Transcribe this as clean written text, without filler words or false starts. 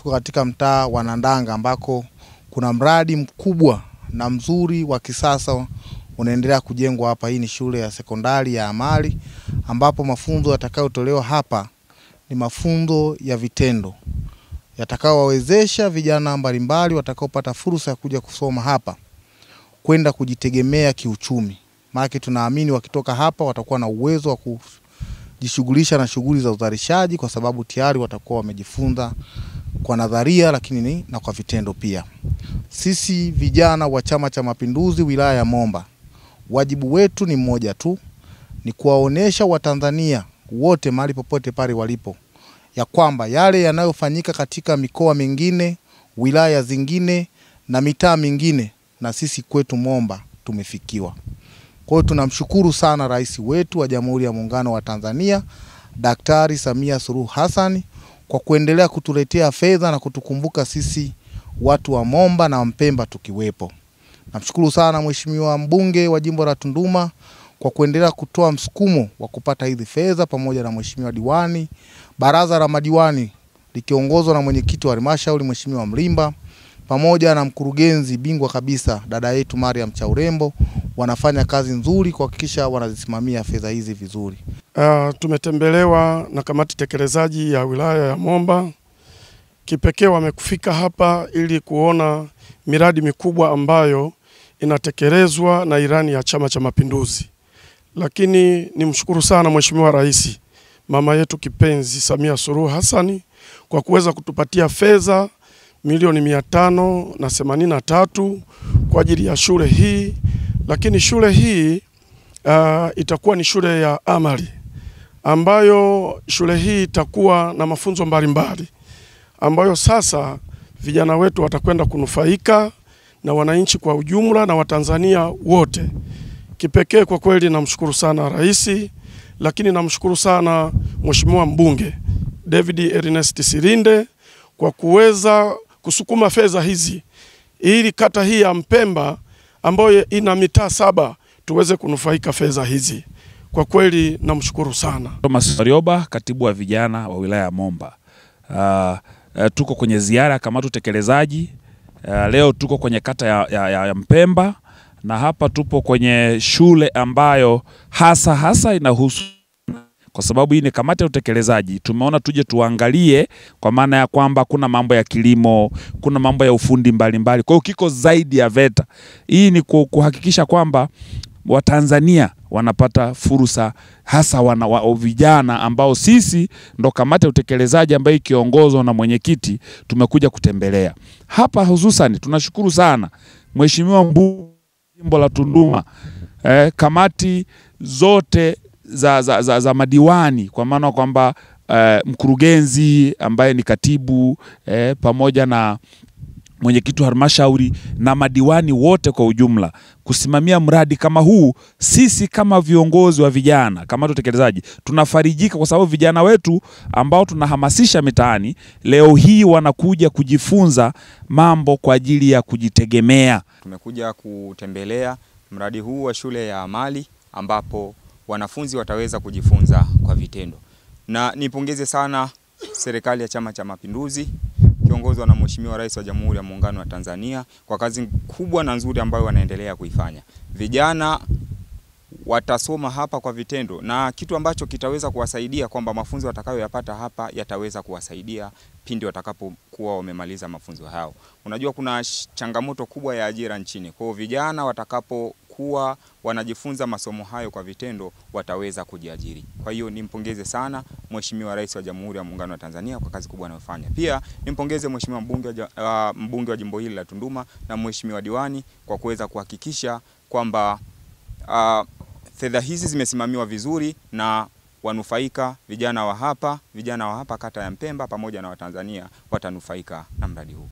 Tuko katika mtaa wa Nandanga ambako kuna mradi mkubwa na mzuri wa kisasa unaendelea kujengwa hapa. Hii ni shule ya sekondari ya amali ambapo mafunzo yatakayotolewa hapa ni mafunzo ya vitendo yatakayowawezesha vijana mbalimbali watakaopata fursa ya kuja kusoma hapa kwenda kujitegemea kiuchumi. Maana tunaamini wakitoka hapa watakuwa na uwezo wa kujishughulisha na shughuli za uzalishaji, kwa sababu tayari watakuwa wamejifunza kwa nadharia lakini na kwa vitendo pia. Sisi vijana wa Chama cha Mapinduzi wilaya ya Momba, wajibu wetu ni mmoja tu, ni kuwaonesha Watanzania wote mahali popote pale walipo ya kwamba yale yanayofanyika katika mikoa mingine, wilaya zingine na mitaa mingine, na sisi kwetu Momba tumefikiwa. Kwa hiyo tunamshukuru sana Rais wetu wa Jamhuri ya Muungano wa Tanzania Daktari Samia Suluhu Hassan kwa kuendelea kutuletea fedha na kutukumbuka sisi watu wa Momba na Mpemba tukiwepo. Namshukuru sana Mheshimiwa mbunge wa jimbo la Tunduma kwa kuendelea kutoa msukumo wa kupata hizi fedha, pamoja na Mheshimiwa diwani, baraza la madiwani likiongozwa na mwenyekiti wa halmashauri Mheshimiwa Mlimba, pamoja na mkurugenzi bingwa kabisa dada yetu Mariam Chaurembo. Wanafanya kazi nzuri kuhakikisha wanazisimamia fedha hizi vizuri. Tumetembelewa na kamati tekelezaji ya wilaya ya Momba. Kipekee wamekufika hapa ili kuona miradi mikubwa ambayo inatekelezwa na ilani ya Chama cha Mapinduzi. Lakini nimshukuru sana Mheshimiwa Rais, mama yetu kipenzi Samia Suluhu Hassan kwa kuweza kutupatia fedha milioni 583 kwa ajili ya shule hii. Lakini shule hii itakuwa ni shule ya amali ambayo shule hii itakuwa na mafunzo mbalimbali ambayo sasa vijana wetu watakwenda kunufaika na wananchi kwa ujumla na Watanzania wote. Kipekee kwa kweli namshukuru sana Rais, lakini namshukuru sana Mheshimiwa mbunge David Ernest Silinde kwa kuweza kusukuma fedha hizi ili kata hii ya Mpemba ambayo ina mitaa 7 tuweze kunufaika fedha hizi. Kwa kweli namshukuru sana. Thomas Warioba, katibu wa vijana wa wilaya ya Momba. Tuko kwenye ziara ya kamati utekelezaji. Leo tuko kwenye kata ya Mpemba, na hapa tupo kwenye shule ambayo hasa inahusu, kwa sababu hii ni kamati ya utekelezaji. Tumeona tuje tuangalie, kwa maana ya kwamba kuna mambo ya kilimo, kuna mambo ya ufundi mbalimbali. Kwa hiyo kiko zaidi ya VETA. Hii ni kuhakikisha kwamba Watanzania wanapata fursa, hasa vijana ambao sisi ndo kamati ya utekelezaji ambayo ikiongozwa na mwenyekiti tumekuja kutembelea hapa. Hususan tunashukuru sana Mheshimiwa mbunge jimbo la Tunduma, kamati zote za madiwani, kwa maana kwamba mkurugenzi ambaye ni katibu, pamoja na mwenyekiti wa halmashauri na madiwani wote kwa ujumla kusimamia mradi kama huu. Sisi kama viongozi wa vijana, kama utekelezaji, tunafarijika kwa sababu vijana wetu ambao tunahamasisha mitaani leo hii wanakuja kujifunza mambo kwa ajili ya kujitegemea. Tumekuja kutembelea mradi huu wa shule ya amali ambapo wanafunzi wataweza kujifunza kwa vitendo. Na nipongeze sana serikali ya Chama cha Mapinduzi kiongozwa na Mheshimiwa Rais wa Jamhuri ya Muungano wa Tanzania kwa kazi kubwa na nzuri ambayo wanaendelea kuifanya. Vijana watasoma hapa kwa vitendo, na kitu ambacho kitaweza kuwasaidia kwamba mafunzo watakayoyapata hapa yataweza kuwasaidia pindi watakapokuwa wamemaliza mafunzo hao. Unajua kuna changamoto kubwa ya ajira nchini. Kwa hiyo vijana watakapokuwa wanajifunza masomo hayo kwa vitendo wataweza kujiajiri. Kwa hiyo nimpongeze sana Mheshimiwa Rais wa Jamhuri ya Muungano wa Tanzania kwa kazi kubwa anayofanya. Pia nimpongeze Mheshimiwa mbunge wa jimbo hili la Tunduma na Mheshimiwa diwani kwa kuweza kuhakikisha kwamba fedha hizi zimesimamiwa vizuri na wanufaika vijana wa hapa kata ya Mpemba pamoja na Watanzania watanufaika na mradi huu.